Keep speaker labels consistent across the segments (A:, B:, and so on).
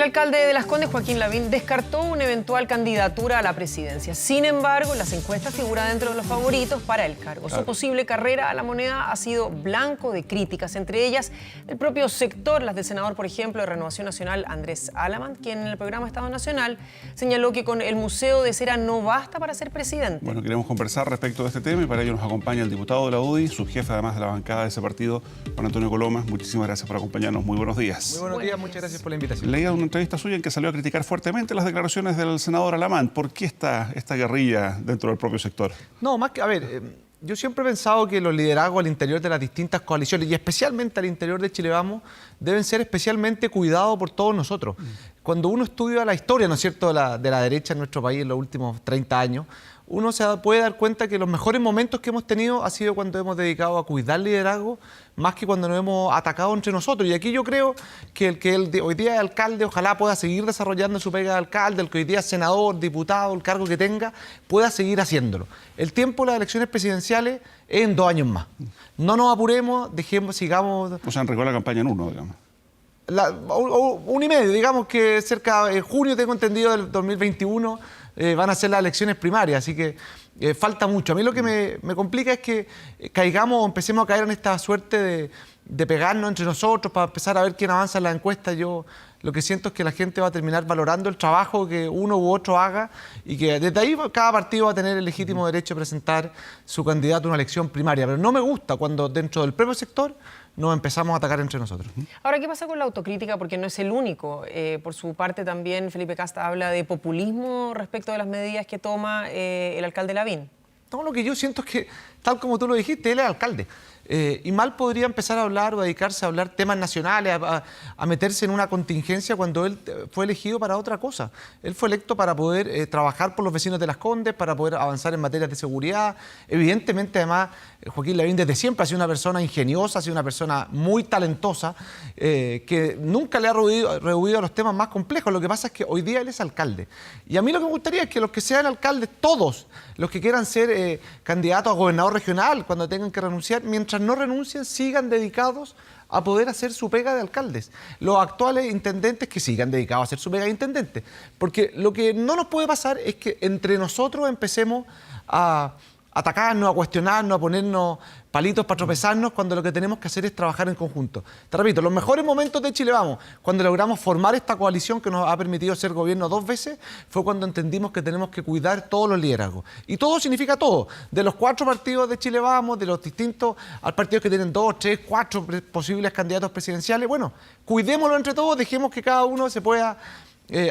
A: El alcalde de Las Condes, Joaquín Lavín, descartó una eventual candidatura a la presidencia. Sin embargo, las encuestas figuran dentro de los favoritos para el cargo. Su posible carrera a la moneda ha sido blanco de críticas, entre ellas del propio sector, las del senador, por ejemplo, de Renovación Nacional, Andrés Alamán, quien en el programa Estado Nacional señaló que con el Museo de Cera no basta para ser presidente.
B: Bueno, queremos conversar respecto de este tema y para ello nos acompaña el diputado de la UDI, su jefe además de la bancada de ese partido, Juan Antonio Colomas. Muchísimas gracias por acompañarnos. Muy buenos días.
C: Muy buenos días, muchas gracias por la invitación.
B: Leía una entrevista suya en que salió a criticar fuertemente las declaraciones del senador Alamán. ¿Por qué esta guerrilla dentro del propio sector?
C: No, más que, a ver, yo siempre he pensado que los liderazgos al interior de las distintas coaliciones y especialmente al interior de Chile Vamos deben ser especialmente cuidados por todos nosotros. Cuando uno estudia la historia, ¿no es cierto?, de la derecha en nuestro país en los últimos 30 años, uno se puede dar cuenta que los mejores momentos que hemos tenido ha sido cuando hemos dedicado a cuidar liderazgo más que cuando nos hemos atacado entre nosotros. Y aquí yo creo que el que hoy día es alcalde, ojalá pueda seguir desarrollando su pega de alcalde, el que hoy día es senador, diputado, el cargo que tenga, pueda seguir haciéndolo. El tiempo de las elecciones presidenciales es en 2 años más. No nos apuremos, sigamos...
B: O sea, enregó la campaña en 1, digamos.
C: 1 y medio, digamos que cerca de junio, tengo entendido, del 2021 van a ser las elecciones primarias, así que falta mucho. A mí lo que me complica es que caigamos o empecemos a caer en esta suerte de pegarnos entre nosotros para empezar a ver quién avanza en la encuesta. Yo lo que siento es que la gente va a terminar valorando el trabajo que uno u otro haga y que desde ahí cada partido va a tener el legítimo derecho a presentar su candidato a una elección primaria. Pero no me gusta cuando dentro del propio sector nos empezamos a atacar entre nosotros.
A: Ahora, ¿qué pasa con la autocrítica? Porque no es el único. Por su parte también Felipe Casta habla de populismo respecto de las medidas que toma el alcalde Lavín.
C: No, lo que yo siento es que, tal como tú lo dijiste, él es alcalde. Y mal podría empezar a hablar o a dedicarse a hablar temas nacionales, a meterse en una contingencia cuando él fue elegido para otra cosa. Él fue electo para poder trabajar por los vecinos de Las Condes, para poder avanzar en materias de seguridad. Evidentemente, además, Joaquín Lavín desde siempre ha sido una persona ingeniosa, ha sido una persona muy talentosa, que nunca le ha rehuido a los temas más complejos. Lo que pasa es que hoy día él es alcalde. Y a mí lo que me gustaría es que los que sean alcaldes, todos los que quieran ser candidatos a gobernador regional, cuando tengan que renunciar, mientras no renuncien, sigan dedicados a poder hacer su pega de alcaldes. Los actuales intendentes que sigan dedicados a hacer su pega de intendente. Porque lo que no nos puede pasar es que entre nosotros empecemos a atacarnos, a cuestionarnos, a ponernos palitos para tropezarnos, cuando lo que tenemos que hacer es trabajar en conjunto. Te repito, los mejores momentos de Chile Vamos, cuando logramos formar esta coalición que nos ha permitido ser gobierno 2 veces, fue cuando entendimos que tenemos que cuidar todos los liderazgos. Y todo significa todo. De los 4 partidos de Chile Vamos, de los distintos partidos que tienen 2, 3, 4 posibles candidatos presidenciales, bueno, cuidémoslo entre todos, dejemos que cada uno se pueda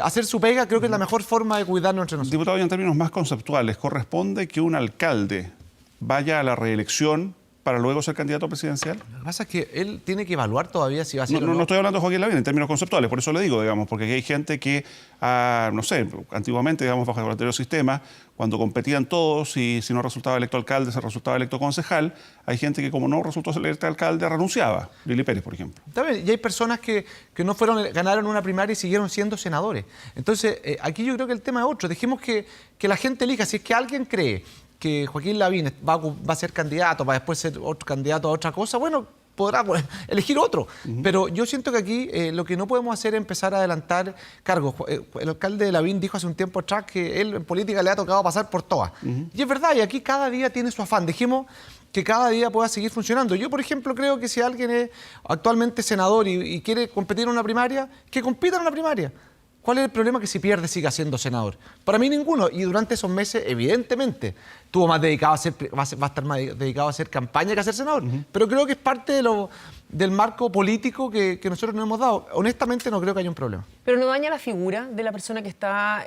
C: hacer su pega. Creo que es la mejor forma de cuidarnos entre nosotros.
B: Diputado, y en términos más conceptuales, ¿corresponde que un alcalde vaya a la reelección para luego ser candidato presidencial?
C: Lo que pasa es que él tiene que evaluar todavía si va a ser
B: No estoy hablando de Joaquín Lavín en términos conceptuales, por eso le digo, digamos, porque aquí hay gente que, no sé, antiguamente, digamos, bajo el anterior sistema, cuando competían todos y si no resultaba electo alcalde, se resultaba electo concejal, hay gente que como no resultó electo alcalde, renunciaba. Lili Pérez, por ejemplo.
C: También, y hay personas que no ganaron una primaria y siguieron siendo senadores. Entonces, aquí yo creo que el tema es otro. Dejemos que la gente elija. Si es que alguien cree que Joaquín Lavín va a ser candidato para después ser otro candidato a otra cosa, bueno, podrá elegir otro. Pero yo siento que aquí lo que no podemos hacer es empezar a adelantar cargos. El alcalde de Lavín dijo hace un tiempo atrás que él en política le ha tocado pasar por todas. Y es verdad, y aquí cada día tiene su afán. Dejemos que cada día pueda seguir funcionando. Yo, por ejemplo, creo que si alguien es actualmente senador y quiere competir en una primaria, que compita en una primaria. ¿Cuál es el problema? Que si pierde siga siendo senador. Para mí ninguno. Y durante esos meses, evidentemente, va a estar más dedicado a hacer campaña que a ser senador. Pero creo que es parte del marco político que nosotros nos hemos dado. Honestamente no creo que haya un problema.
A: Pero no daña la figura de la persona que está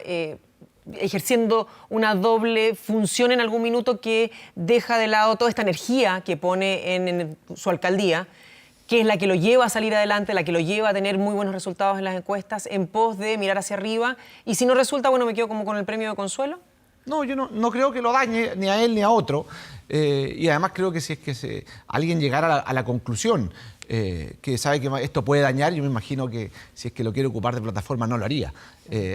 A: ejerciendo una doble función en algún minuto, que deja de lado toda esta energía que pone en su alcaldía, que es la que lo lleva a salir adelante, la que lo lleva a tener muy buenos resultados en las encuestas, en pos de mirar hacia arriba, y si no resulta, bueno, me quedo como con el premio de consuelo?
C: No, yo no creo que lo dañe ni a él ni a otro. Y además creo que si es que alguien llegara a la conclusión que sabe que esto puede dañar, yo me imagino que si es que lo quiere ocupar de plataforma no lo haría.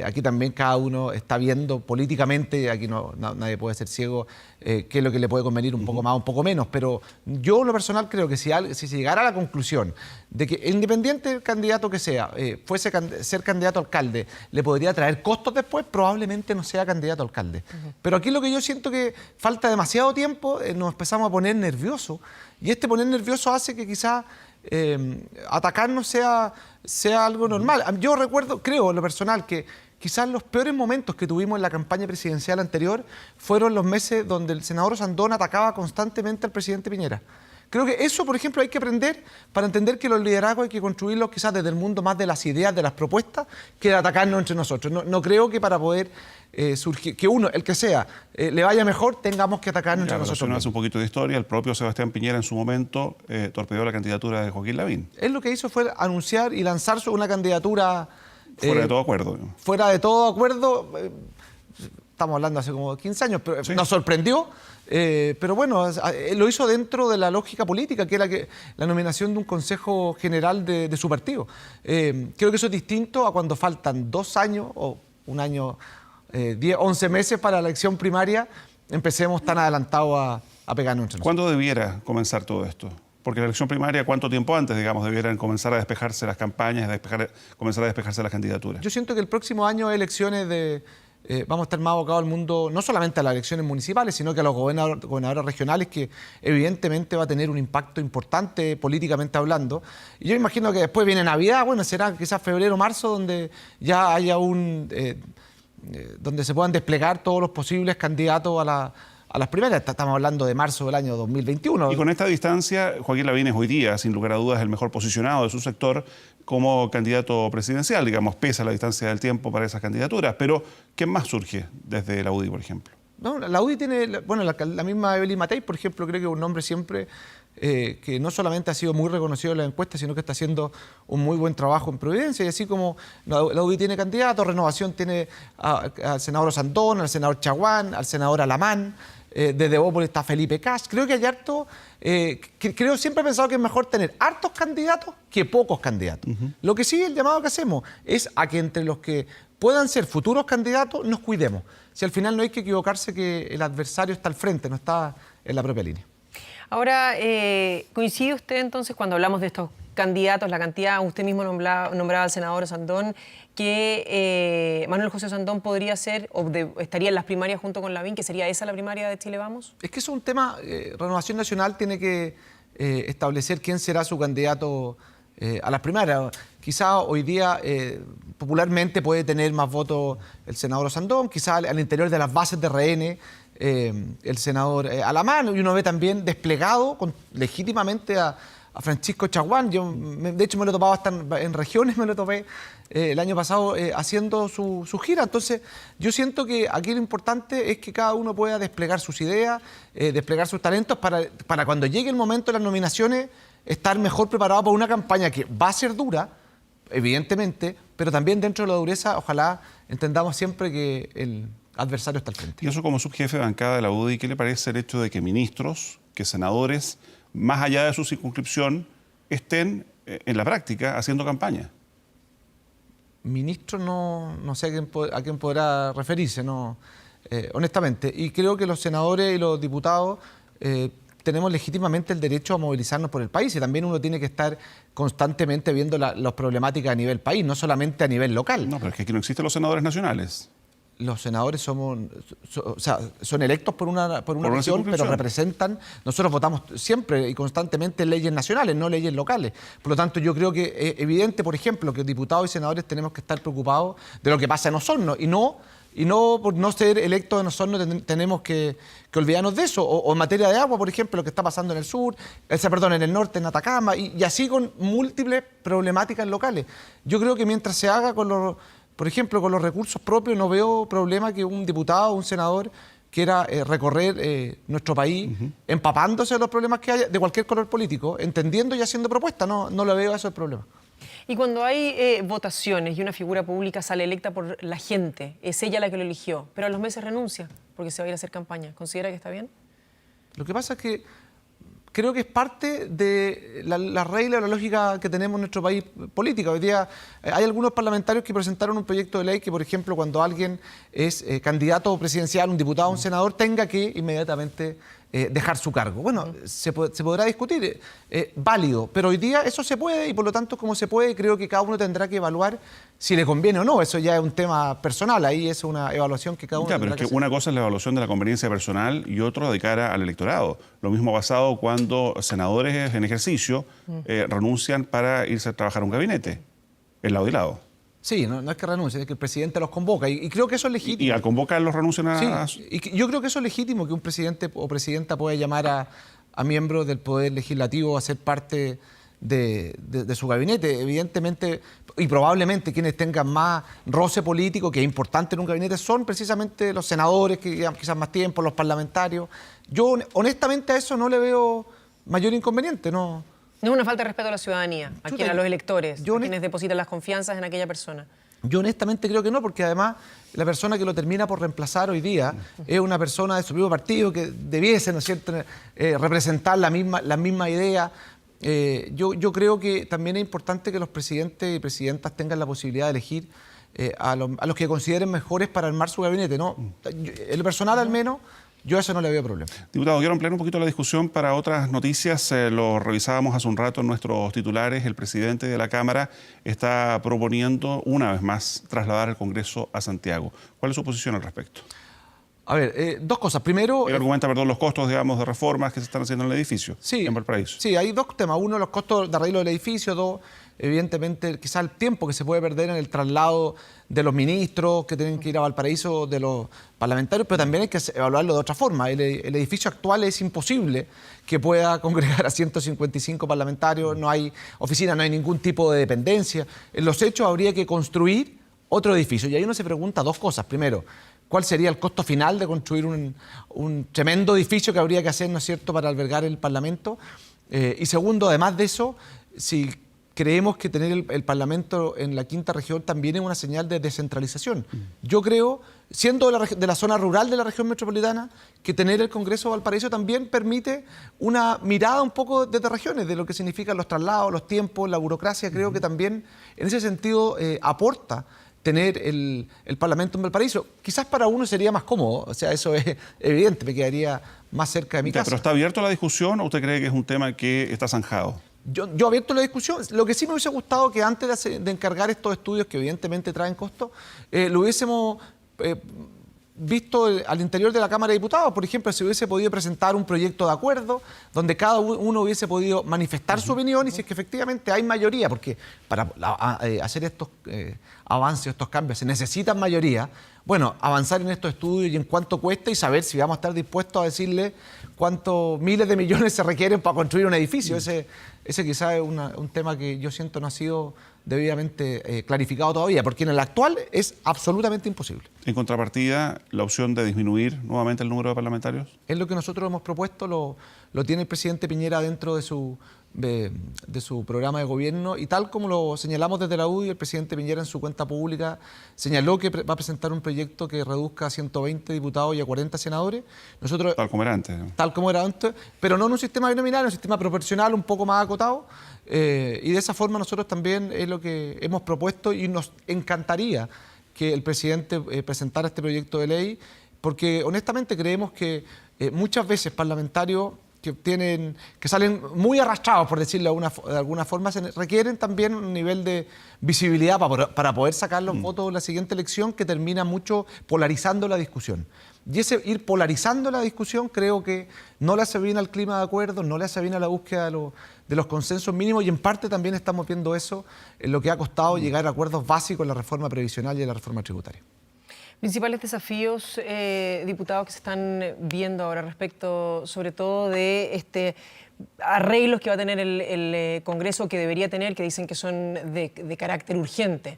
C: Aquí también cada uno está viendo políticamente, aquí nadie puede ser ciego, qué es lo que le puede convenir un poco más, un poco menos, pero yo en lo personal creo que si se llegara a la conclusión de que independiente del candidato que sea, fuese ser candidato a alcalde, le podría traer costos después, probablemente no sea candidato a alcalde. Pero aquí lo que yo siento que falta demasiado tiempo, nos empezamos a poner nerviosos, y este poner nervioso hace que quizás atacarnos sea algo normal. Yo recuerdo, creo en lo personal, que quizás los peores momentos que tuvimos en la campaña presidencial anterior fueron los meses donde el senador Sandón atacaba constantemente al presidente Piñera. Creo que eso, por ejemplo, hay que aprender para entender que los liderazgos hay que construirlos quizás desde el mundo más de las ideas, de las propuestas, que de atacarnos entre nosotros. No creo que para poder surgir, que uno, el que sea, le vaya mejor, tengamos que atacarnos entre nosotros.
B: Hace un poquito de historia, el propio Sebastián Piñera en su momento torpedeó la candidatura de Joaquín Lavín.
C: Él lo que hizo fue anunciar y lanzar una candiera
B: fuera de todo acuerdo.
C: Fuera de todo acuerdo. Estamos hablando hace como 15 años, pero sí, nos sorprendió. Pero bueno, lo hizo dentro de la lógica política, que era la nominación de un consejo general de su partido. Creo que eso es distinto a cuando faltan 2 años o un año, 10, 11 meses para la elección primaria, empecemos tan adelantados a pegarnos entre nosotros.
B: ¿Cuándo debiera comenzar todo esto? Porque la elección primaria, ¿cuánto tiempo antes, digamos, debieran comenzar a despejarse las campañas, comenzar a despejarse las candidaturas?
C: Yo siento que el próximo año hay elecciones vamos a estar más abocados al mundo, no solamente a las elecciones municipales, sino que a los gobernadores regionales, que evidentemente va a tener un impacto importante políticamente hablando. Y yo imagino que después viene Navidad, bueno, será quizás febrero, marzo, donde ya haya donde se puedan desplegar todos los posibles candidatos a las primarias. Estamos hablando de marzo del año 2021.
B: Y con esta distancia, Joaquín Lavín es hoy día, sin lugar a dudas, el mejor posicionado de su sector como candidato presidencial, digamos, pese a la distancia del tiempo para esas candidaturas. Pero, ¿quién más surge desde la UDI, por ejemplo?
C: No, la UDI tiene, bueno, la misma Evelyn Matei, por ejemplo, creo que es un nombre siempre que no solamente ha sido muy reconocido en las encuestas, sino que está haciendo un muy buen trabajo en Providencia. Y así como la UDI tiene candidatos, Renovación tiene al senador Sandón, al senador Chaguán, al senador Alamán. Desde Evópolis está Felipe Cas. Creo que hay harto. Siempre he pensado que es mejor tener hartos candidatos que pocos candidatos. Lo que sí, el llamado que hacemos es a que entre los que puedan ser futuros candidatos nos cuidemos. Si al final no hay que equivocarse que el adversario está al frente, no está en la propia línea.
A: Ahora, ¿coincide usted entonces cuando hablamos de estos candidatos, la cantidad, usted mismo nombraba al senador Sandón, que Manuel José Sandón podría ser, estaría en las primarias junto con Lavín, que sería esa la primaria de Chile Vamos?
C: Es que eso es un tema, Renovación Nacional tiene que establecer quién será su candidato a las primarias. Quizá hoy día popularmente puede tener más votos el senador Sandón, quizá al interior de las bases de RN el senador Alamán, y uno ve también desplegado legítimamente a Francisco Chaguán. Yo, de hecho, me lo topaba hasta en regiones, me lo topé el año pasado haciendo su gira. Entonces, yo siento que aquí lo importante es que cada uno pueda desplegar sus ideas, desplegar sus talentos para cuando llegue el momento de las nominaciones estar mejor preparado para una campaña que va a ser dura, evidentemente, pero también dentro de la dureza, ojalá entendamos siempre que el adversario está al frente.
B: Y eso, como subjefe de bancada de la UDI, ¿qué le parece el hecho de que ministros, que senadores, más allá de su circunscripción, estén en la práctica haciendo campaña?
C: Ministro no sé a quién podrá referirse, honestamente. Y creo que los senadores y los diputados tenemos legítimamente el derecho a movilizarnos por el país, y también uno tiene que estar constantemente viendo las problemáticas a nivel país, no solamente a nivel local.
B: No, pero es que aquí no existen los senadores nacionales.
C: Los senadores son electos por una región, pero representan. Nosotros votamos siempre y constantemente leyes nacionales, no leyes locales. Por lo tanto, yo creo que es evidente, por ejemplo, que diputados y senadores tenemos que estar preocupados de lo que pasa en Osorno, y no por no ser electos en Osorno tenemos que olvidarnos de eso. O en materia de agua, por ejemplo, lo que está pasando en el sur, en el norte, en Atacama, y así con múltiples problemáticas locales. Yo creo que mientras se haga por ejemplo, con los recursos propios, no veo problema que un diputado o un senador quiera recorrer nuestro país empapándose de los problemas que haya, de cualquier color político, entendiendo y haciendo propuestas. No le veo eso el problema.
A: Y cuando hay votaciones y una figura pública sale electa por la gente, es ella la que lo eligió, pero a los meses renuncia porque se va a ir a hacer campaña, ¿considera que está bien?
C: Lo que pasa es que creo que es parte de la regla o la lógica que tenemos en nuestro país política. Hoy día hay algunos parlamentarios que presentaron un proyecto de ley que, por ejemplo, cuando alguien es candidato presidencial, un diputado, un senador, tenga que inmediatamente dejar su cargo. Bueno, se podrá discutir, válido, pero hoy día eso se puede y por lo tanto, como se puede, creo que cada uno tendrá que evaluar si le conviene o no. Eso ya es un tema personal, ahí es una evaluación que cada uno
B: Ya, pero
C: tendrá
B: es
C: que
B: que
C: hacer.
B: una cosa es la evaluación de la conveniencia personal y otro de cara al electorado. Lo mismo ha pasado cuando senadores en ejercicio renuncian para irse a trabajar a un gabinete, el lado y lado.
C: Sí, no es que renuncien, es que el presidente los convoca y creo que eso es legítimo.
B: Y al convocarlos renuncian a...
C: Sí, y yo creo que eso es legítimo, que un presidente o presidenta pueda llamar a miembros del Poder Legislativo a ser parte de su gabinete. Evidentemente, y probablemente quienes tengan más roce político, que es importante en un gabinete, son precisamente los senadores, que llevan quizás más tiempo, los parlamentarios. Yo honestamente a eso no le veo mayor inconveniente, no.
A: No es una falta de respeto a la ciudadanía, a los electores, a quienes depositan las confianzas en aquella persona.
C: Yo honestamente creo que no, porque además la persona que lo termina por reemplazar hoy día es una persona de su mismo partido que debiese, ¿no es cierto?, representar la misma idea. Yo creo que también es importante que los presidentes y presidentas tengan la posibilidad de elegir a los que consideren mejores para armar su gabinete, ¿no? En lo personal, al menos, yo a eso no le veo problema.
B: Diputado, quiero ampliar un poquito la discusión para otras noticias. Lo revisábamos hace un rato en nuestros titulares. El presidente de la Cámara está proponiendo, una vez más, trasladar el Congreso a Santiago. ¿Cuál es su posición al respecto?
C: A ver, dos cosas. Primero...
B: Él argumenta, perdón, los costos, digamos, de reformas que se están haciendo en el edificio, en Valparaíso.
C: Sí, hay dos temas. Uno, los costos de arreglo del edificio. Dos, evidentemente, quizás el tiempo que se puede perder en el traslado de los ministros que tienen que ir a Valparaíso, de los parlamentarios, pero también hay que evaluarlo de otra forma. El edificio actual es imposible que pueda congregar a 155 parlamentarios, no hay oficina, no hay ningún tipo de dependencia. En los hechos habría que construir otro edificio. Y ahí uno se pregunta dos cosas. Primero, ¿cuál sería el costo final de construir un tremendo edificio que habría que hacer, ¿no es cierto?, para albergar el Parlamento? Y segundo, además de eso, si creemos que tener el Parlamento en la quinta región también es una señal de descentralización. Yo creo, siendo de la zona rural de la región metropolitana, que tener el Congreso de Valparaíso también permite una mirada un poco desde regiones, de lo que significan los traslados, los tiempos, la burocracia. Creo que también en ese sentido aporta tener el Parlamento en Valparaíso. Quizás para uno sería más cómodo, o sea, eso es evidente, me quedaría más cerca de mi casa.
B: ¿Pero está abierto a la discusión o usted cree que es un tema que está zanjado?
C: Yo abierto la discusión. Lo que sí me hubiese gustado que antes de encargar estos estudios, que evidentemente traen costo, lo hubiésemos visto al interior de la Cámara de Diputados. Por ejemplo, se hubiese podido presentar un proyecto de acuerdo donde cada uno hubiese podido manifestar su opinión y si es que efectivamente hay mayoría, porque para hacer estos avances, estos cambios, se necesitan mayoría. Bueno, avanzar en estos estudios y en cuánto cuesta y saber si vamos a estar dispuestos a decirle cuántos miles de millones se requieren para construir un edificio. Ese quizás es un tema que yo siento no ha sido debidamente clarificado todavía, porque en el actual es absolutamente imposible.
B: En contrapartida, la opción de disminuir nuevamente el número de parlamentarios.
C: Es lo que nosotros hemos propuesto, lo tiene el presidente Piñera dentro de su programa de gobierno y tal como lo señalamos desde la UDI, el presidente Piñera en su cuenta pública señaló que va a presentar un proyecto que reduzca a 120 diputados y a 40 senadores. Nosotros,
B: tal como era antes. ¿No?
C: Tal como era antes, pero no en un sistema binominal, en un sistema proporcional un poco más acotado. Y de esa forma nosotros también es lo que hemos propuesto y nos encantaría que el presidente presentara este proyecto de ley, porque honestamente creemos que muchas veces parlamentarios que salen muy arrastrados, por decirlo de alguna forma, requieren también un nivel de visibilidad para poder sacar los votos en la siguiente elección, que termina mucho polarizando la discusión. Y ese ir polarizando la discusión creo que no le hace bien al clima de acuerdo, no le hace bien a la búsqueda de los consensos mínimos, y en parte también estamos viendo eso en lo que ha costado llegar a acuerdos básicos en la reforma previsional y en la reforma tributaria.
A: Principales desafíos, diputados, que se están viendo ahora respecto sobre todo de arreglos que va a tener el Congreso, que debería tener, que dicen que son de carácter urgente.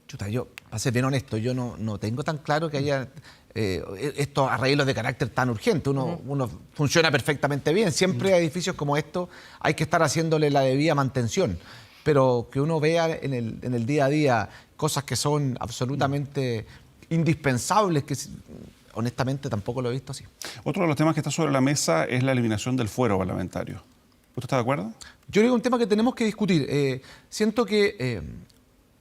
C: Chuta, yo, para ser bien honesto, yo no tengo tan claro que haya estos arreglos de carácter tan urgente. Uno funciona perfectamente bien. Siempre a edificios como estos hay que estar haciéndole la debida mantención. Pero que uno vea en el día a día cosas que son absolutamente indispensables, que honestamente tampoco lo he visto así.
B: Otro de los temas que está sobre la mesa es la eliminación del fuero parlamentario. ¿Usted está de acuerdo?
C: Yo creo que es un tema que tenemos que discutir. Siento que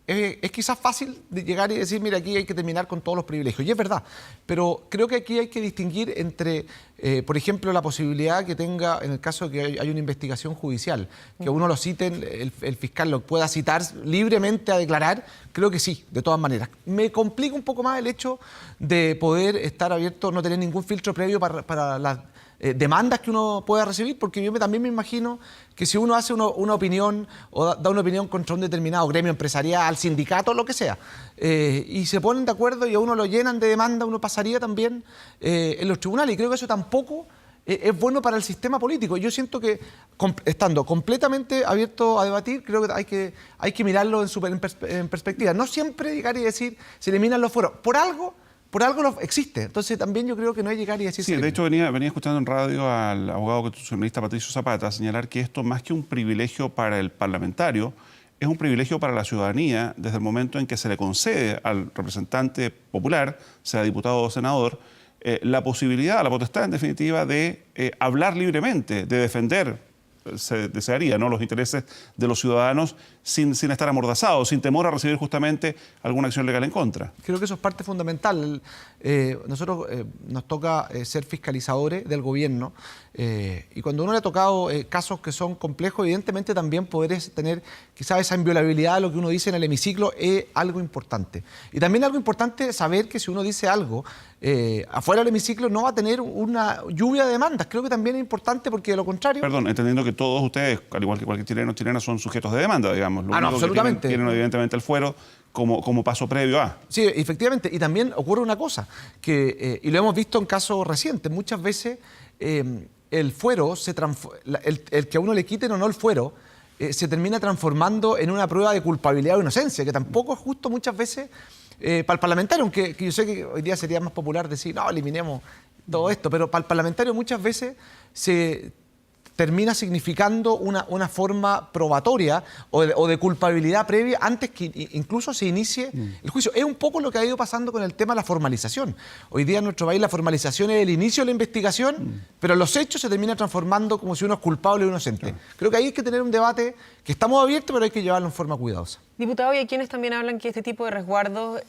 C: es quizás fácil de llegar y decir, mira, aquí hay que terminar con todos los privilegios. Y es verdad, pero creo que aquí hay que distinguir entre, por ejemplo, la posibilidad que tenga, en el caso de que hay una investigación judicial, que uno lo citen, el fiscal lo pueda citar libremente a declarar, creo que sí, de todas maneras. Me complica un poco más el hecho de poder estar abierto, no tener ningún filtro previo para las demandas que uno pueda recibir, porque yo también me imagino que si uno hace una opinión o da una opinión contra un determinado gremio empresarial, sindicato, lo que sea, y se ponen de acuerdo y a uno lo llenan de demanda, uno pasaría también en los tribunales, y creo que eso tampoco es bueno para el sistema político. Yo siento que, estando completamente abierto a debatir, creo que hay que mirarlo en perspectiva. No siempre llegar y decir, se eliminan los fueros. Por algo existe. Entonces también yo creo que no hay llegar y decir...
B: Sí, de hecho venía escuchando en radio al abogado constitucionalista Patricio Zapata señalar que esto, más que un privilegio para el parlamentario, es un privilegio para la ciudadanía desde el momento en que se le concede al representante popular, sea diputado o senador, la posibilidad, la potestad en definitiva de hablar libremente, de defender, se desearía, ¿no?, los intereses de los ciudadanos sin estar amordazados, sin temor a recibir justamente alguna acción legal en contra.
C: Creo que eso es parte fundamental. Nosotros nos toca ser fiscalizadores del gobierno, y cuando a uno le ha tocado casos que son complejos, evidentemente también poder tener quizás esa inviolabilidad de lo que uno dice en el hemiciclo es algo importante. Y también algo importante es saber que si uno dice algo afuera del hemiciclo no va a tener una lluvia de demandas. Creo que también es importante, porque de lo contrario...
B: Perdón, entendiendo que todos ustedes, al igual que cualquier chileno o chilena, son sujetos de demanda, digamos. Lo único
C: absolutamente.
B: Que tienen evidentemente el fuero como paso previo a.
C: Sí, efectivamente. Y también ocurre una cosa, que, y lo hemos visto en casos recientes, muchas veces el fuero, el que a uno le quiten o no el fuero, se termina transformando en una prueba de culpabilidad o inocencia, que tampoco es justo muchas veces para el parlamentario, aunque yo sé que hoy día sería más popular decir, no, eliminemos todo esto, pero para el parlamentario muchas veces se termina significando una forma probatoria o de culpabilidad previa antes que incluso se inicie el juicio. Es un poco lo que ha ido pasando con el tema de la formalización. Hoy día en nuestro país la formalización es el inicio de la investigación, pero los hechos se terminan transformando como si uno es culpable o inocente. Claro. Creo que ahí hay que tener un debate que estamos abiertos, pero hay que llevarlo en forma cuidadosa.
A: Diputado, y hay quienes también hablan que este tipo de resguardos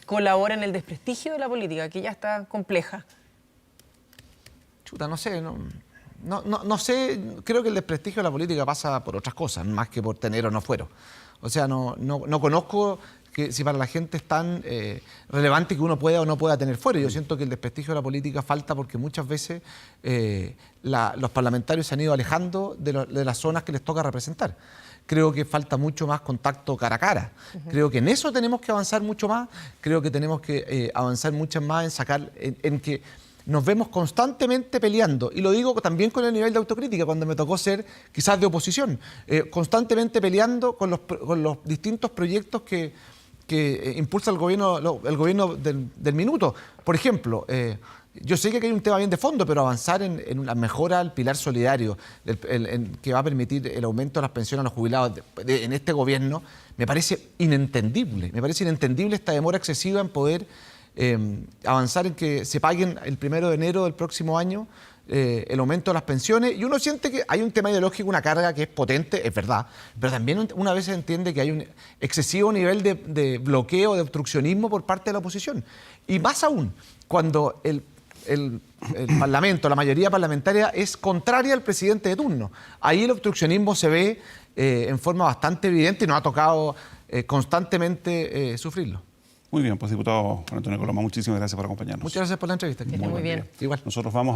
A: colabora en el desprestigio de la política, que ya está compleja.
C: Chuta, no sé, no sé, creo que el desprestigio de la política pasa por otras cosas, más que por tener o no fuero. O sea, no conozco que si para la gente es tan relevante que uno pueda o no pueda tener fuero. Yo siento que el desprestigio de la política falta porque muchas veces los parlamentarios se han ido alejando de las zonas que les toca representar. Creo que falta mucho más contacto cara a cara. Creo que en eso tenemos que avanzar mucho más. Creo que tenemos que avanzar mucho más en sacar, en que nos vemos constantemente peleando, y lo digo también con el nivel de autocrítica, cuando me tocó ser quizás de oposición, constantemente peleando con los distintos proyectos que impulsa el gobierno del minuto. Por ejemplo, yo sé que hay un tema bien de fondo, pero avanzar en la mejora del pilar solidario, que va a permitir el aumento de las pensiones a los jubilados en este gobierno, me parece inentendible. Me parece inentendible esta demora excesiva en poder avanzar en que se paguen el 1 de enero del próximo año el aumento de las pensiones. Y uno siente que hay un tema ideológico, una carga que es potente, es verdad, pero también una vez se entiende que hay un excesivo nivel de bloqueo, de obstruccionismo por parte de la oposición. Y más aún, cuando el Parlamento, la mayoría parlamentaria, es contraria al presidente de turno. Ahí el obstruccionismo se ve en forma bastante evidente y nos ha tocado constantemente sufrirlo.
B: Muy bien, pues diputado Juan Antonio Coloma, muchísimas gracias por acompañarnos.
C: Muchas gracias por la entrevista.
A: Que esté muy bien.
C: Igual.
B: Nosotros vamos